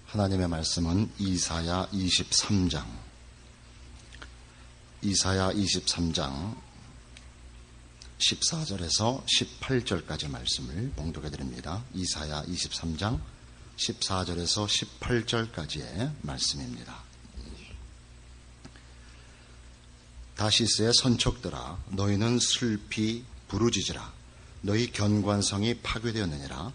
하나님의 말씀은 이사야 23장 14절에서 18절까지 말씀을 봉독해 드립니다. 이사야 23장 14절에서 18절까지의 말씀입니다. 다시스의 선척들아, 너희는 슬피 부르짖으라. 너희 견관성이 파괴되었느니라.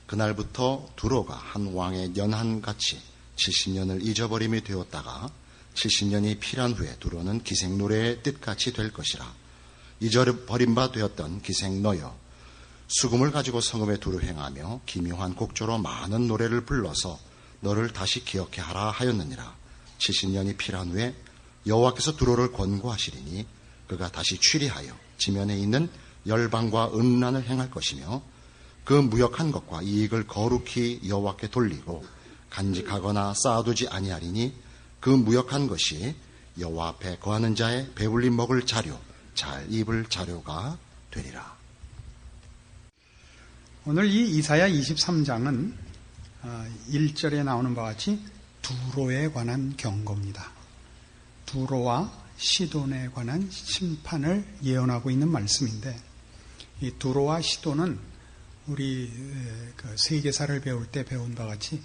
그날부터 두로가 한 왕의 연한같이 70년을 잊어버림이 되었다가 70년이 필한 후에 두로는 기생노래의 뜻같이 될 것이라. 잊어버림 바 되었던 기생너여, 수금을 가지고 성읍에 두루 행하며 기묘한 곡조로 많은 노래를 불러서 너를 다시 기억해 하라 하였느니라. 70년이 필한 후에 여호와께서 두로를 권고하시리니 그가 다시 취리하여 지면에 있는 열방과 음란을 행할 것이며 그 무역한 것과 이익을 거룩히 여호와께 돌리고 간직하거나 쌓아두지 아니하리니 그 무역한 것이 여호와 앞에 거하는 자의 배불리 먹을 자료, 잘 입을 자료가 되리라. 오늘 이 이사야 23장은 1절에 나오는 바와 같이 두로에 관한 경고입니다. 두로와 시돈에 관한 심판을 예언하고 있는 말씀인데, 이 두로와 시돈은 우리 세계사를 배울 때 배운 바와 같이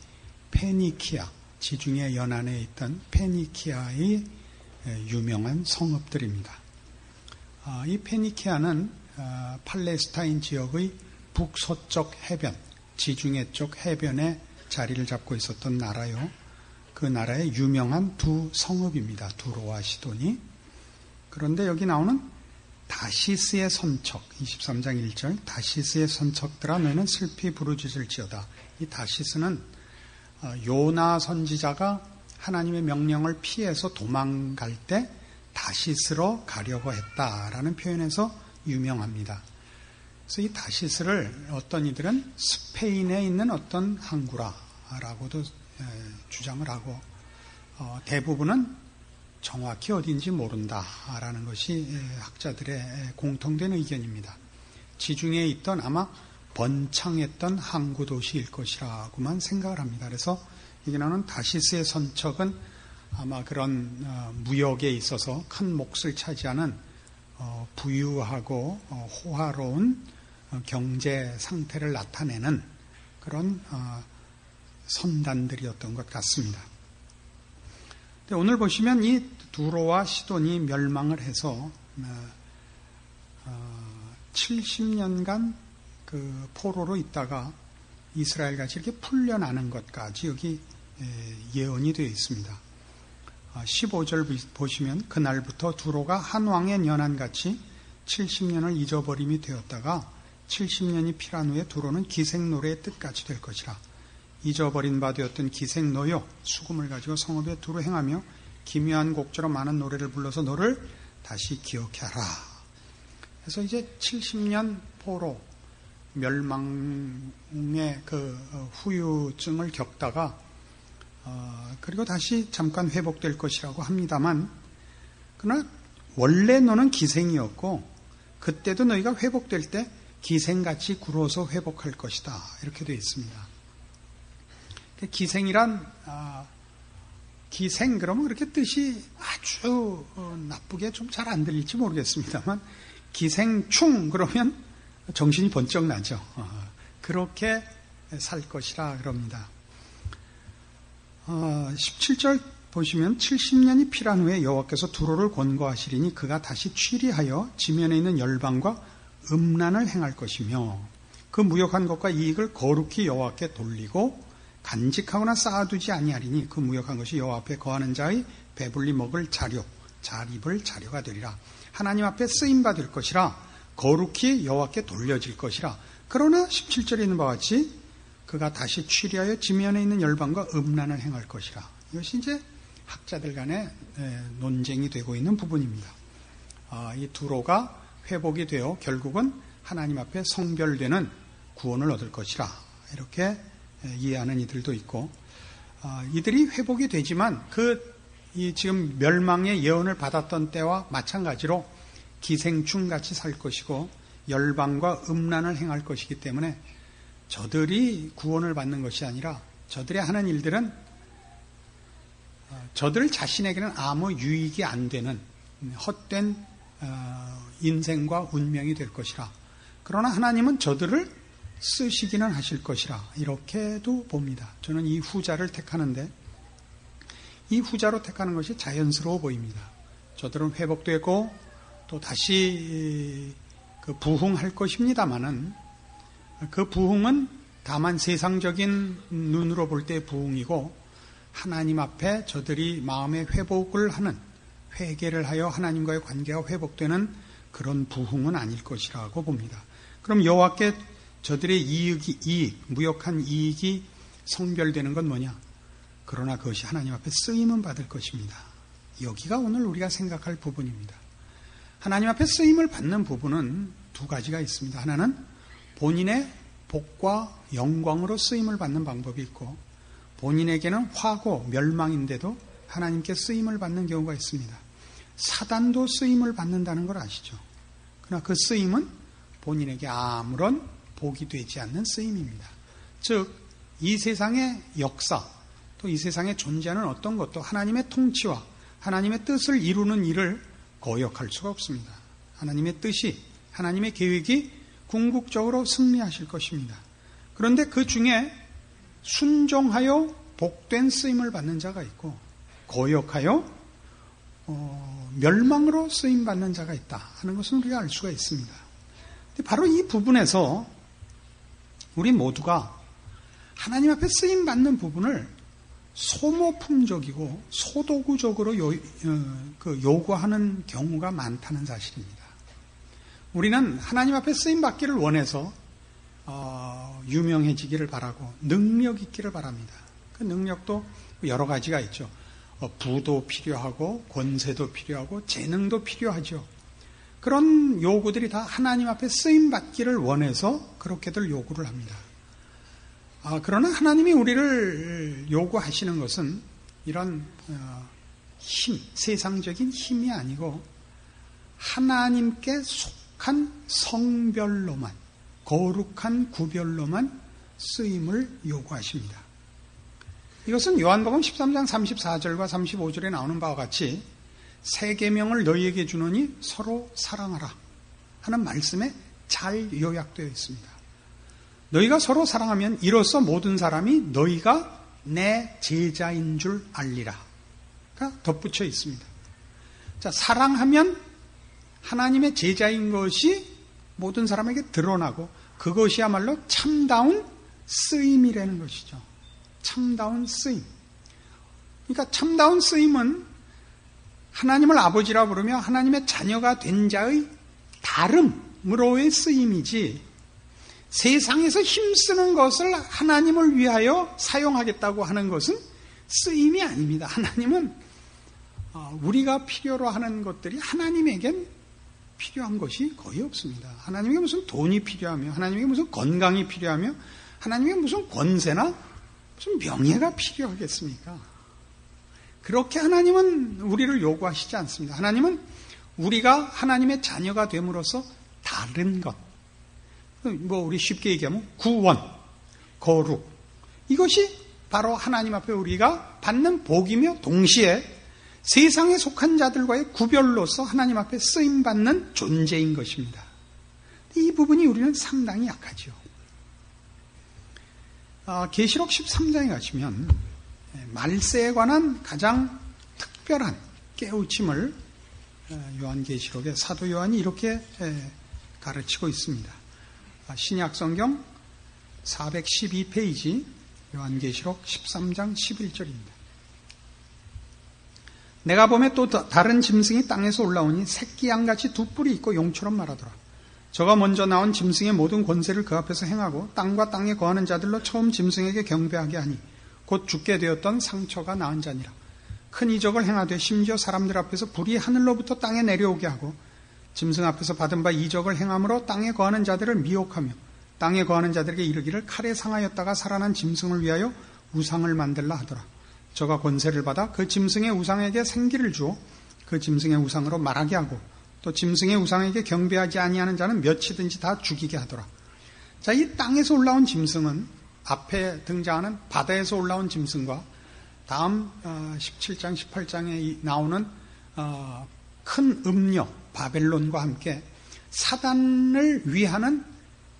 페니키아, 지중해 연안에 있던 페니키아의 유명한 성읍들입니다. 이 페니키아는 팔레스타인 지역의 북서쪽 해변, 지중해 쪽 해변에 자리를 잡고 있었던 나라요. 그 나라의 유명한 두 성읍입니다. 두로와 시돈이. 그런데 여기 나오는 다시스의 선척, 23장 1절, 다시스의 선척들아 너희는 슬피 부르짖을지어다. 이 다시스는 요나 선지자가 하나님의 명령을 피해서 도망갈 때 다시스로 가려고 했다라는 표현에서 유명합니다. 그래서 이 다시스를 어떤 이들은 스페인에 있는 어떤 항구라고도 주장을 하고, 대부분은 정확히 어딘지 모른다라는 것이 학자들의 공통된 의견입니다. 지중해에 있던 아마 번창했던 항구 도시일 것이라고만 생각을 합니다. 그래서 여기 나오는 다시스의 선척은 아마 그런 무역에 있어서 큰 몫을 차지하는 부유하고 호화로운 경제 상태를 나타내는 그런 선단들이었던 것 같습니다. 오늘 보시면 이 두로와 시돈이 멸망을 해서 70년간 그 포로로 있다가 이스라엘같이 이렇게 풀려나는 것까지 여기 예언이 되어 있습니다. 15절 보시면 그날부터 두로가 한 왕의 연한같이 70년을 잊어버림이 되었다가 70년이 필한 후에 두로는 기생노래의 뜻같이 될 것이라. 잊어버린 바 되었던 기생노여, 수금을 가지고 성읍에 두루 행하며 기묘한 곡조로 많은 노래를 불러서 너를 다시 기억하라. 그래서 이제 70년 포로 멸망의 그 후유증을 겪다가 그리고 다시 잠깐 회복될 것이라고 합니다만, 그러나 원래 너는 기생이었고 그때도 너희가 회복될 때 기생같이 굴어서 회복할 것이다, 이렇게 되어 있습니다. 기생이란 기생 그러면 그렇게 뜻이 아주 나쁘게 좀 잘 안 들릴지 모르겠습니다만, 기생충 그러면 정신이 번쩍 나죠. 그렇게 살 것이라 그럽니다. 17절 보시면 70년이 필한 후에 여호와께서 두로를 권고하시리니 그가 다시 취리하여 지면에 있는 열방과 음란을 행할 것이며 그 무역한 것과 이익을 거룩히 여호와께 돌리고 간직하거나 쌓아두지 아니하리니 그 무역한 것이 여호와 앞에 거하는 자의 배불리 먹을 자료, 잘 입을 자료가 되리라. 하나님 앞에 쓰임받을 것이라. 거룩히 여호와께 돌려질 것이라. 그러나 17절에 있는 바와 같이 그가 다시 취리하여 지면에 있는 열방과 음란을 행할 것이라. 이것이 이제 학자들 간의 논쟁이 되고 있는 부분입니다. 이 두로가 회복이 되어 결국은 하나님 앞에 성별되는 구원을 얻을 것이라, 이렇게 이해하는 이들도 있고, 이들이 회복이 되지만 이 지금 멸망의 예언을 받았던 때와 마찬가지로 기생충같이 살 것이고 열방과 음란을 행할 것이기 때문에 저들이 구원을 받는 것이 아니라 저들의 하는 일들은 저들 자신에게는 아무 유익이 안 되는 헛된 인생과 운명이 될 것이라. 그러나 하나님은 저들을 쓰시기는 하실 것이라. 이렇게도 봅니다. 저는 이 후자를 택하는데 이 후자로 택하는 것이 자연스러워 보입니다. 저들은 회복되고 또 다시 그 부흥할 것입니다마는 그 부흥은 다만 세상적인 눈으로 볼 때의 부흥이고 하나님 앞에 저들이 마음의 회복을 하는, 회개를 하여 하나님과의 관계가 회복되는 그런 부흥은 아닐 것이라고 봅니다. 그럼 여호와께 저들의 무역한 이익이 성별되는 건 뭐냐? 그러나 그것이 하나님 앞에 쓰임은 받을 것입니다. 여기가 오늘 우리가 생각할 부분입니다. 하나님 앞에 쓰임을 받는 부분은 두 가지가 있습니다. 하나는 본인의 복과 영광으로 쓰임을 받는 방법이 있고, 본인에게는 화고 멸망인데도 하나님께 쓰임을 받는 경우가 있습니다. 사단도 쓰임을 받는다는 걸 아시죠? 그러나 그 쓰임은 본인에게 아무런 복이 되지 않는 쓰임입니다. 즉, 이 세상의 역사, 또 이 세상에 존재하는 어떤 것도 하나님의 통치와 하나님의 뜻을 이루는 일을 거역할 수가 없습니다. 하나님의 뜻이, 하나님의 계획이 궁극적으로 승리하실 것입니다. 그런데 그 중에 순종하여 복된 쓰임을 받는 자가 있고, 거역하여 멸망으로 쓰임받는 자가 있다 하는 것은 우리가 알 수가 있습니다. 바로 이 부분에서 우리 모두가 하나님 앞에 쓰임받는 부분을 소모품적이고 소도구적으로 요구하는 경우가 많다는 사실입니다. 우리는 하나님 앞에 쓰임받기를 원해서 유명해지기를 바라고 능력 있기를 바랍니다. 그 능력도 여러 가지가 있죠. 부도 필요하고 권세도 필요하고 재능도 필요하죠. 그런 요구들이 다 하나님 앞에 쓰임받기를 원해서 그렇게들 요구를 합니다. 그러나 하나님이 우리를 요구하시는 것은 이런 세상적인 힘이 아니고 하나님께 속한 성별로만, 거룩한 구별로만 쓰임을 요구하십니다. 이것은 요한복음 13장 34절과 35절에 나오는 바와 같이 새 계명을 너희에게 주노니 서로 사랑하라 하는 말씀에 잘 요약되어 있습니다. 너희가 서로 사랑하면 이로써 모든 사람이 너희가 내 제자인 줄 알리라 가 덧붙여 있습니다. 자, 사랑하면 하나님의 제자인 것이 모든 사람에게 드러나고 그것이야말로 참다운 쓰임이라는 것이죠. 참다운 쓰임. 그러니까 참다운 쓰임은 하나님을 아버지라 부르며 하나님의 자녀가 된 자의 다름으로의 쓰임이지, 세상에서 힘쓰는 것을 하나님을 위하여 사용하겠다고 하는 것은 쓰임이 아닙니다. 하나님은 우리가 필요로 하는 것들이 하나님에겐 필요한 것이 거의 없습니다. 하나님에게 무슨 돈이 필요하며, 하나님에게 무슨 건강이 필요하며, 하나님에게 무슨 권세나 무슨 명예가 필요하겠습니까? 그렇게 하나님은 우리를 요구하시지 않습니다. 하나님은 우리가 하나님의 자녀가 됨으로써 다른 것, 우리 쉽게 얘기하면 구원, 거룩, 이것이 바로 하나님 앞에 우리가 받는 복이며 동시에 세상에 속한 자들과의 구별로서 하나님 앞에 쓰임받는 존재인 것입니다. 이 부분이 우리는 상당히 약하죠. 계시록 13장에 가시면 말세에 관한 가장 특별한 깨우침을 요한계시록의 사도 요한이 이렇게 가르치고 있습니다. 신약성경 412페이지 요한계시록 13장 11절입니다. 내가 보매 또 다른 짐승이 땅에서 올라오니 새끼 양같이 두 뿔이 있고 용처럼 말하더라. 저가 먼저 나온 짐승의 모든 권세를 그 앞에서 행하고 땅과 땅에 거하는 자들로 처음 짐승에게 경배하게 하니 곧 죽게 되었던 상처가 나은 자니라. 큰 이적을 행하되 심지어 사람들 앞에서 불이 하늘로부터 땅에 내려오게 하고 짐승 앞에서 받은 바 이적을 행함으로 땅에 거하는 자들을 미혹하며 땅에 거하는 자들에게 이르기를 칼에 상하였다가 살아난 짐승을 위하여 우상을 만들라 하더라. 저가 권세를 받아 그 짐승의 우상에게 생기를 주어 그 짐승의 우상으로 말하게 하고 또 짐승의 우상에게 경배하지 아니하는 자는 몇이든지 다 죽이게 하더라. 자, 이 땅에서 올라온 짐승은 앞에 등장하는 바다에서 올라온 짐승과 다음 17장, 18장에 나오는 큰 음녀 바벨론과 함께 사단을 위하는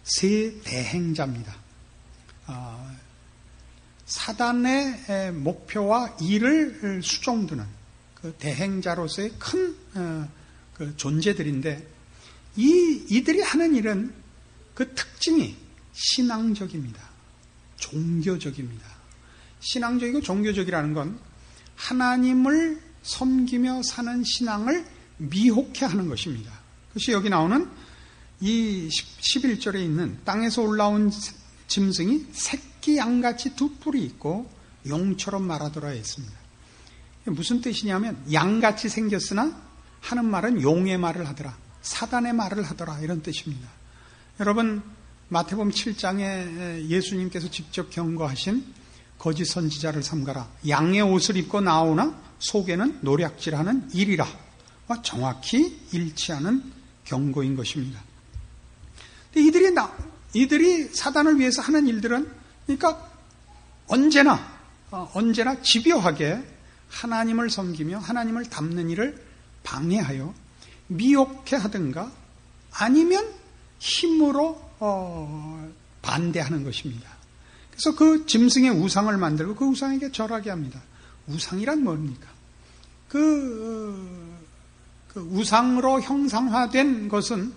세 대행자입니다. 사단의 목표와 일을 수종두는 그 대행자로서의 큰 그 존재들인데 이들이 하는 일은 그 특징이 신앙적입니다. 종교적입니다. 신앙적이고 종교적이라는 건 하나님을 섬기며 사는 신앙을 미혹해 하는 것입니다. 그것이 여기 나오는 이 11절에 있는 땅에서 올라온 짐승이 새끼 양같이 두 뿔이 있고 용처럼 말하더라 했습니다. 무슨 뜻이냐면 양같이 생겼으나 하는 말은 용의 말을 하더라, 사단의 말을 하더라, 이런 뜻입니다. 여러분 마태복음 7장에 예수님께서 직접 경고하신 거짓 선지자를 삼가라, 양의 옷을 입고 나오나 속에는 노략질하는 일이라 와 정확히 일치하는 경고인 것입니다. 이들이 사단을 위해서 하는 일들은 그러니까 언제나 집요하게 하나님을 섬기며 하나님을 닮는 일을 방해하여 미혹해 하든가 아니면 힘으로 반대하는 것입니다. 그래서 그 짐승의 우상을 만들고 그 우상에게 절하게 합니다. 우상이란 뭡니까? 그 우상으로 형상화된 것은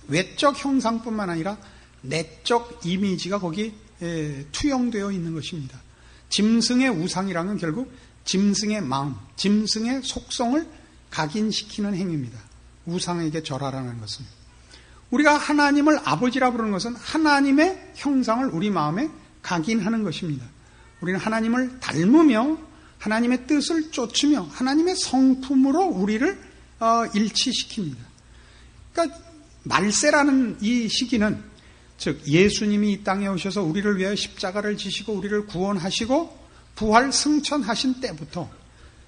외적 형상뿐만 아니라 내적 이미지가 거기 투영되어 있는 것입니다. 짐승의 우상이라는 결국 짐승의 마음, 짐승의 속성을 각인시키는 행위입니다. 우상에게 절하라는 것은. 우리가 하나님을 아버지라 부르는 것은 하나님의 형상을 우리 마음에 각인하는 것입니다. 우리는 하나님을 닮으며 하나님의 뜻을 쫓으며 하나님의 성품으로 우리를 일치시킵니다. 그러니까 말세라는 이 시기는 즉 예수님이 이 땅에 오셔서 우리를 위하여 십자가를 지시고 우리를 구원하시고 부활 승천하신 때부터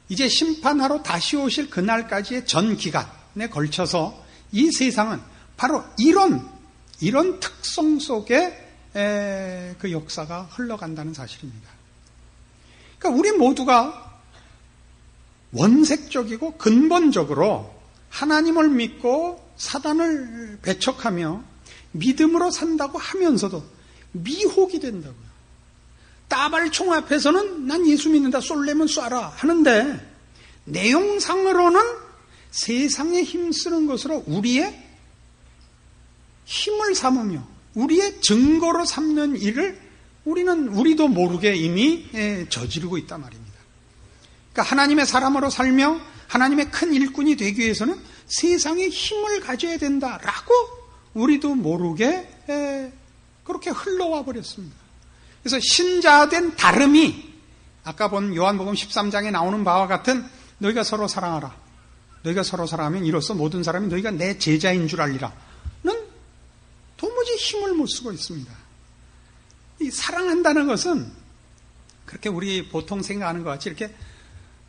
이제 심판하러 다시 오실 그날까지의 전 기간에 걸쳐서 이 세상은 바로 이런 특성 속에 그 역사가 흘러간다는 사실입니다. 그러니까 우리 모두가 원색적이고 근본적으로 하나님을 믿고 사단을 배척하며 믿음으로 산다고 하면서도 미혹이 된다고요. 따발총 앞에서는 난 예수 믿는다, 쏠려면 쏴라 하는데 내용상으로는 세상에 힘쓰는 것으로 우리의 힘을 삼으며 우리의 증거로 삼는 일을 우리도 모르게 이미 저지르고 있단 말입니다. 그러니까 하나님의 사람으로 살며 하나님의 큰 일꾼이 되기 위해서는 세상에 힘을 가져야 된다라고 우리도 모르게 그렇게 흘러와 버렸습니다. 그래서 신자된 다름이 아까 본 요한복음 13장에 나오는 바와 같은 너희가 서로 사랑하라. 너희가 서로 사랑하면 이로써 모든 사람이 너희가 내 제자인 줄 알리라. 는 도무지 힘을 못 쓰고 있습니다. 이 사랑한다는 것은 그렇게 우리 보통 생각하는 것 같이 이렇게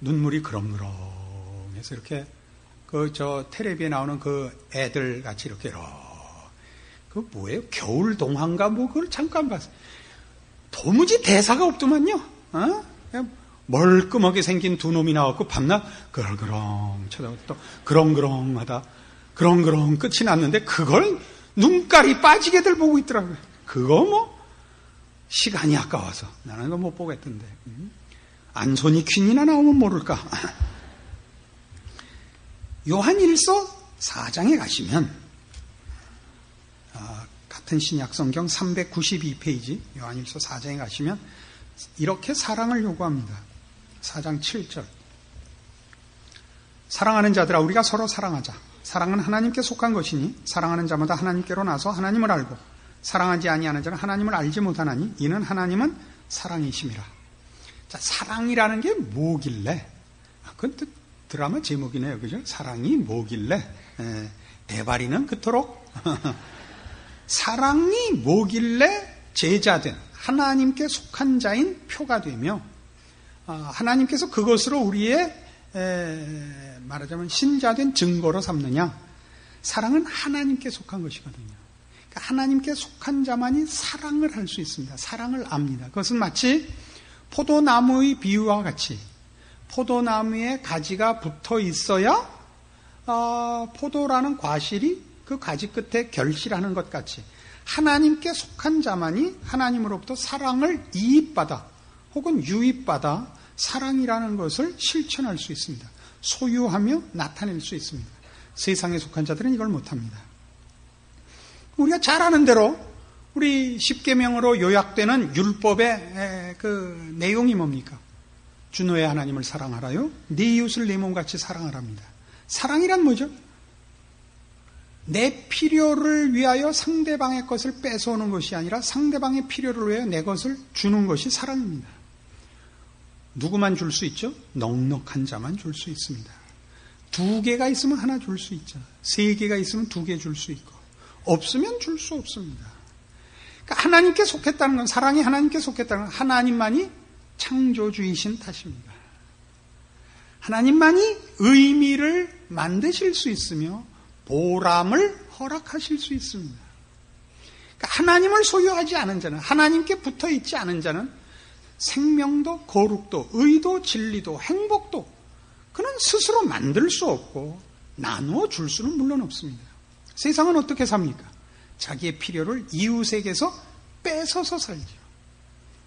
눈물이 그렁그렁해서 이렇게 텔레비에 나오는 그 애들 같이 이렇게 그 뭐예요? 겨울 동화인가 뭐 그걸 잠깐 봤어요. 도무지 대사가 없더만요. 그냥 멀끔하게 생긴 두 놈이 나왔고 밤낮 그렁그렁 쳐다보고 또 그렁그렁하다 그렁그렁 끝이 났는데 그걸 눈깔이 빠지게들 보고 있더라고요. 그거 뭐 시간이 아까워서 나는 그거 못 보겠던데. 안소니 퀸이나 나오면 모를까. 요한일서 4장에 가시면 같은 신약성경 392페이지 요한일서 4장에 가시면 이렇게 사랑을 요구합니다. 4장 7절 사랑하는 자들아 우리가 서로 사랑하자. 사랑은 하나님께 속한 것이니 사랑하는 자마다 하나님께로 나서 하나님을 알고 사랑하지 아니하는 자는 하나님을 알지 못하나니 이는 하나님은 사랑이심이라. 자, 사랑이라는 게 뭐길래? 그건 또 드라마 제목이네요. 그죠? 사랑이 뭐길래? 대바리는 그토록 사랑이 뭐길래 제자된 하나님께 속한 자인 표가 되며 하나님께서 그것으로 우리의 말하자면 신자된 증거로 삼느냐? 사랑은 하나님께 속한 것이거든요. 하나님께 속한 자만이 사랑을 할 수 있습니다. 사랑을 압니다. 그것은 마치 포도나무의 비유와 같이 포도나무에 가지가 붙어 있어야 포도라는 과실이 그 가지 끝에 결실하는 것 같이 하나님께 속한 자만이 하나님으로부터 사랑을 이입받아 혹은 유입받아 사랑이라는 것을 실천할 수 있습니다. 소유하며 나타낼 수 있습니다. 세상에 속한 자들은 이걸 못합니다. 우리가 잘 아는 대로 우리 십계명으로 요약되는 율법의 그 내용이 뭡니까? 주 너의 하나님을 사랑하라요. 네 이웃을 네 몸같이 사랑하랍니다. 사랑이란 뭐죠? 내 필요를 위하여 상대방의 것을 뺏어오는 것이 아니라 상대방의 필요를 위하여 내 것을 주는 것이 사랑입니다. 누구만 줄 수 있죠? 넉넉한 자만 줄 수 있습니다. 2개가 있으면 하나 줄 수 있죠. 3개가 있으면 2개 줄 수 있고 없으면 줄 수 없습니다. 그러니까 하나님께 속했다는 건 사랑이 하나님께 속했다는 건 하나님만이 창조주이신 탓입니다. 하나님만이 의미를 만드실 수 있으며 보람을 허락하실 수 있습니다. 그러니까 하나님을 소유하지 않은 자는 하나님께 붙어있지 않은 자는 생명도 거룩도 의도 진리도 행복도 그는 스스로 만들 수 없고 나누어 줄 수는 물론 없습니다. 세상은 어떻게 삽니까? 자기의 필요를 이웃에게서 뺏어서 살죠.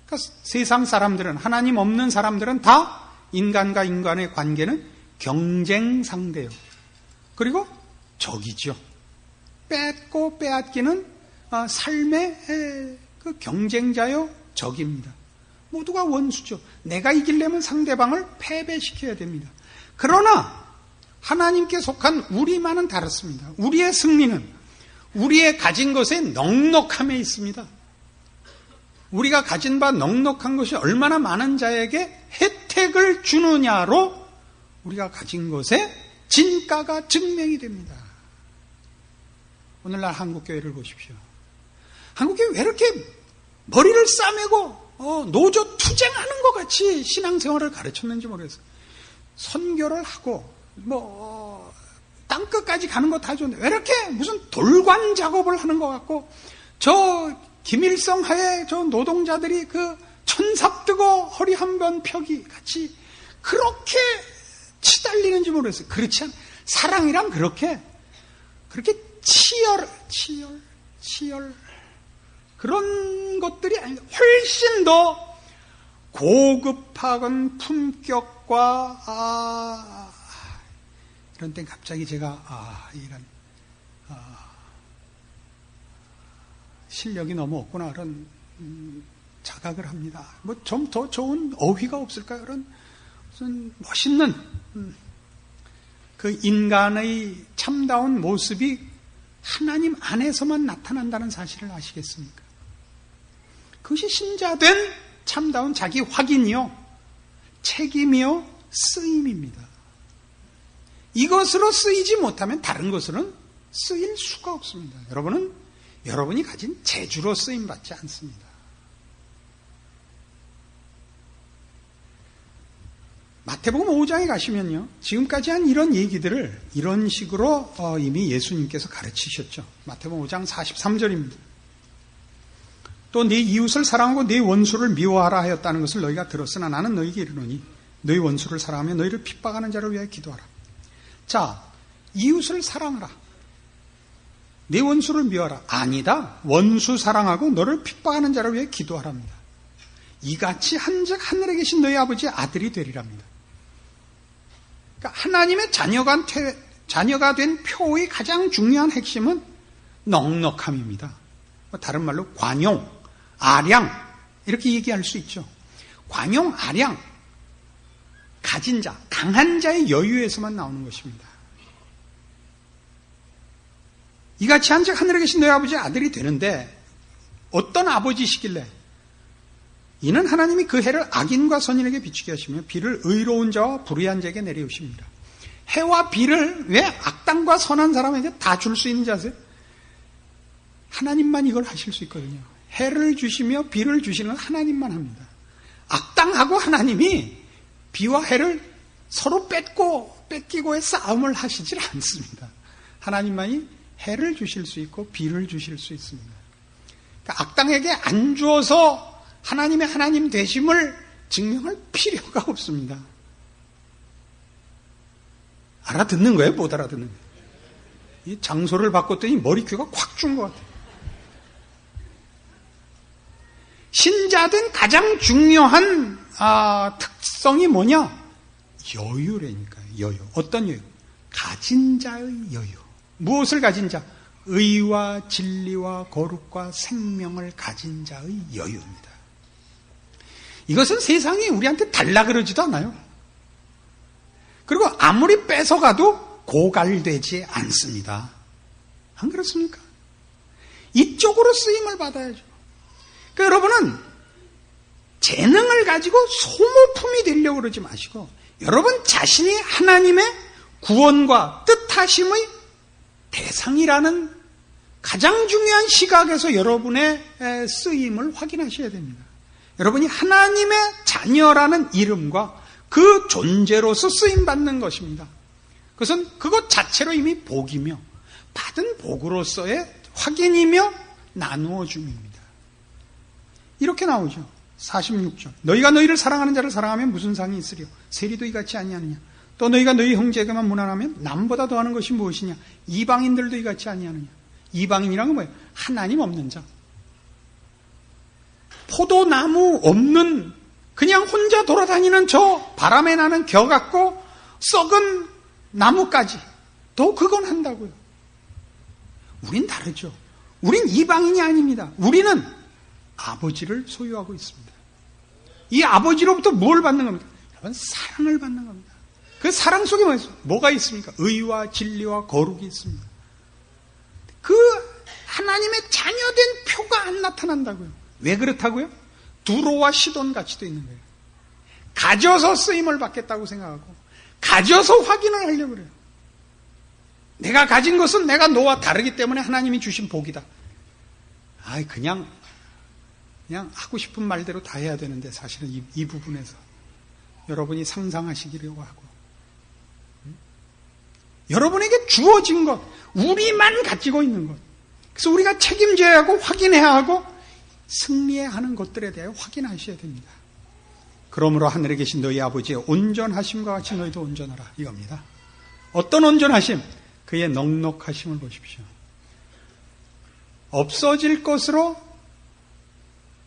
그러니까 세상 사람들은 하나님 없는 사람들은 다 인간과 인간의 관계는 경쟁 상대요. 그리고 적이죠. 뺏고 빼앗기는 삶의 그 경쟁자요 적입니다. 모두가 원수죠. 내가 이기려면 상대방을 패배시켜야 됩니다. 그러나 하나님께 속한 우리만은 다릅니다. 우리의 승리는 우리의 가진 것의 넉넉함에 있습니다. 우리가 가진 바 넉넉한 것이 얼마나 많은 자에게 혜택을 주느냐로 우리가 가진 것의 진가가 증명이 됩니다. 오늘날 한국교회를 보십시오. 한국교회 왜 이렇게 머리를 싸매고 노조 투쟁하는 것 같이 신앙생활을 가르쳤는지 모르겠어요. 선교를 하고 땅끝까지 가는 거 다 좋은데 왜 이렇게 무슨 돌관 작업을 하는 것 같고 저 김일성 하에 저 노동자들이 그 천삽 뜨고 허리 한 번 펴기 같이 그렇게 치달리는지 모르겠어요. 그렇지 않아요. 사랑이란 그렇게 치열 그런 것들이 아니라 훨씬 더 고급한 품격과 이런 땐 갑자기 제가 이런 실력이 너무 없구나 그런 자각을 합니다. 뭐 좀 더 좋은 어휘가 없을까요? 그런 무슨 멋있는 그 인간의 참다운 모습이 하나님 안에서만 나타난다는 사실을 아시겠습니까? 그것이 신자된 참다운 자기 확인이요, 책임이요, 쓰임입니다. 이것으로 쓰이지 못하면 다른 것으로는 쓰일 수가 없습니다. 여러분이 가진 재주로 쓰임받지 않습니다. 마태복음 5장에 가시면요, 지금까지 한 이런 얘기들을 이런 식으로 이미 예수님께서 가르치셨죠. 마태복음 5장 43절입니다. 또 네 이웃을 사랑하고 네 원수를 미워하라 하였다는 것을 너희가 들었으나 나는 너희에게 이르노니 너희 원수를 사랑하며 너희를 핍박하는 자를 위하여 기도하라. 자, 이웃을 사랑하라. 내 원수를 미워하라. 아니다. 원수 사랑하고 너를 핍박하는 자를 위해 기도하랍니다. 이같이 한즉 하늘에 계신 너희 아버지의 아들이 되리랍니다. 그러니까 하나님의 자녀가 된 표의 가장 중요한 핵심은 넉넉함입니다. 다른 말로 관용, 아량 이렇게 얘기할 수 있죠. 관용, 아량, 가진 자, 강한 자의 여유에서만 나오는 것입니다. 이같이 한즉 하늘에 계신 너희 아버지의 아들이 되는데 어떤 아버지시길래 이는 하나님이 그 해를 악인과 선인에게 비추게 하시며 비를 의로운 자와 불의한 자에게 내려오십니다. 해와 비를 왜 악당과 선한 사람에게 다 줄 수 있는지 아세요? 하나님만 이걸 하실 수 있거든요. 해를 주시며 비를 주시는 건 하나님만 합니다. 악당하고 하나님이 비와 해를 서로 뺏기고의 싸움을 하시질 않습니다. 하나님만이 해를 주실 수 있고 비를 주실 수 있습니다. 그러니까 악당에게 안 주어서 하나님의 하나님 되심을 증명할 필요가 없습니다. 알아듣는 거예요? 못 알아듣는 거예요? 이 장소를 바꿨더니 머리귀가 콱 준 것 같아요. 신자된 가장 중요한 특성이 뭐냐? 여유라니까요. 여유. 어떤 여유? 가진 자의 여유. 무엇을 가진 자? 의와 진리와 거룩과 생명을 가진 자의 여유입니다. 이것은 세상이 우리한테 달라 그러지도 않아요. 그리고 아무리 뺏어가도 고갈되지 않습니다. 안 그렇습니까? 이쪽으로 쓰임을 받아야죠. 그러니까 여러분은 재능을 가지고 소모품이 되려고 그러지 마시고 여러분 자신이 하나님의 구원과 뜻하심의 대상이라는 가장 중요한 시각에서 여러분의 쓰임을 확인하셔야 됩니다. 여러분이 하나님의 자녀라는 이름과 그 존재로서 쓰임받는 것입니다. 그것은 그것 자체로 이미 복이며 받은 복으로서의 확인이며 나누어 줌입니다. 이렇게 나오죠. 46절. 너희가 너희를 사랑하는 자를 사랑하면 무슨 상이 있으리요? 세리도 이같이 아니하느냐? 또 너희가 너희 형제에게만 무난하면 남보다 더하는 것이 무엇이냐? 이방인들도 이같이 아니하느냐? 이방인이란 건 뭐예요? 하나님 없는 자. 포도나무 없는 그냥 혼자 돌아다니는 저 바람에 나는 겨 같고 썩은 나무까지 또 그건 한다고요. 우린 다르죠. 우린 이방인이 아닙니다. 우리는 아버지를 소유하고 있습니다. 이 아버지로부터 뭘 받는 겁니까? 여러분, 사랑을 받는 겁니다. 그 사랑 속에 뭐가 있습니까? 의와 진리와 거룩이 있습니다. 그 하나님의 자녀된 표가 안 나타난다고요. 왜 그렇다고요? 두로와 시돈 같이 돼 있는 거예요. 가져서 쓰임을 받겠다고 생각하고 가져서 확인을 하려고 그래요. 내가 가진 것은 내가 너와 다르기 때문에 하나님이 주신 복이다. 그냥 하고 싶은 말대로 다 해야 되는데 사실은 이 부분에서 여러분이 상상하시기려고 하고 여러분에게 주어진 것, 우리만 가지고 있는 것. 그래서 우리가 책임져야 하고 확인해야 하고 승리해야 하는 것들에 대해 확인하셔야 됩니다. 그러므로 하늘에 계신 너희 아버지의 온전하심과 같이 너희도 온전하라 이겁니다. 어떤 온전하심? 그의 넉넉하심을 보십시오. 없어질 것으로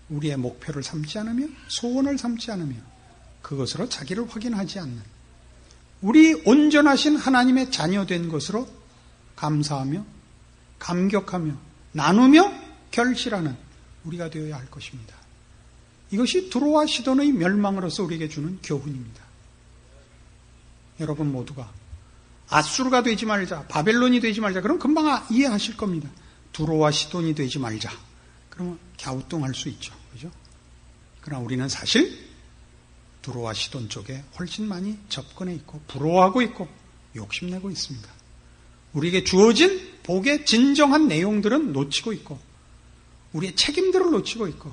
우리의 목표를 삼지 않으며 소원을 삼지 않으며 그것으로 자기를 확인하지 않는 우리 온전하신 하나님의 자녀된 것으로 감사하며 감격하며 나누며 결실하는 우리가 되어야 할 것입니다. 이것이 두로와 시돈의 멸망으로서 우리에게 주는 교훈입니다. 여러분 모두가 아수르가 되지 말자, 바벨론이 되지 말자, 그럼 금방 이해하실 겁니다. 두로와 시돈이 되지 말자. 그러면 갸우뚱할 수 있죠. 그죠? 그러나 우리는 사실 두로와 시돈 쪽에 훨씬 많이 접근해 있고 부러워하고 있고 욕심내고 있습니다. 우리에게 주어진 복의 진정한 내용들은 놓치고 있고 우리의 책임들을 놓치고 있고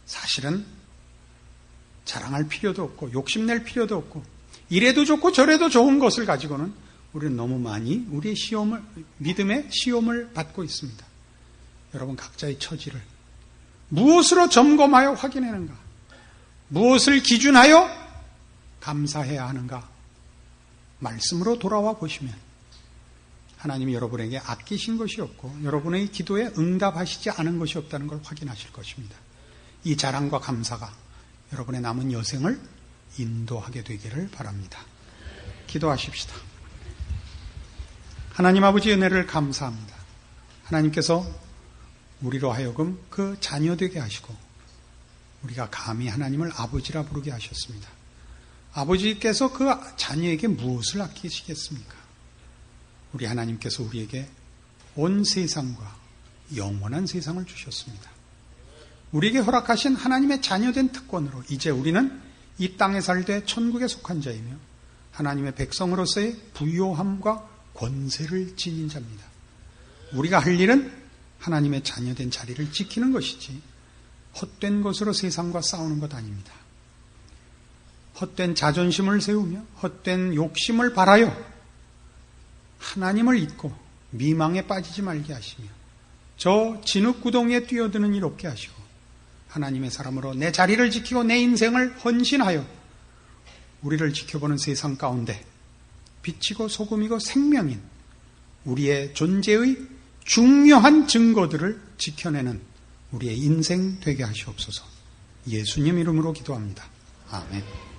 사실은 자랑할 필요도 없고 욕심낼 필요도 없고 이래도 좋고 저래도 좋은 것을 가지고는 우리는 너무 많이 우리의 믿음의 시험을 받고 있습니다. 여러분 각자의 처지를 무엇으로 점검하여 확인하는가? 무엇을 기준하여 감사해야 하는가? 말씀으로 돌아와 보시면 하나님이 여러분에게 아끼신 것이 없고 여러분의 기도에 응답하시지 않은 것이 없다는 걸 확인하실 것입니다. 이 자랑과 감사가 여러분의 남은 여생을 인도하게 되기를 바랍니다. 기도하십시다. 하나님 아버지 은혜를 감사합니다. 하나님께서 우리로 하여금 그 자녀 되게 하시고 우리가 감히 하나님을 아버지라 부르게 하셨습니다. 아버지께서 그 자녀에게 무엇을 아끼시겠습니까? 우리 하나님께서 우리에게 온 세상과 영원한 세상을 주셨습니다. 우리에게 허락하신 하나님의 자녀된 특권으로 이제 우리는 이 땅에 살되 천국에 속한 자이며 하나님의 백성으로서의 부요함과 권세를 지닌 자입니다. 우리가 할 일은 하나님의 자녀된 자리를 지키는 것이지 헛된 것으로 세상과 싸우는 것 아닙니다. 헛된 자존심을 세우며 헛된 욕심을 발하여 하나님을 잊고 미망에 빠지지 말게 하시며 저 진흙구덩이에 뛰어드는 일 없게 하시고 하나님의 사람으로 내 자리를 지키고 내 인생을 헌신하여 우리를 지켜보는 세상 가운데 빛이고 소금이고 생명인 우리의 존재의 중요한 증거들을 지켜내는 우리의 인생 되게 하시옵소서. 예수님 이름으로 기도합니다. 아멘.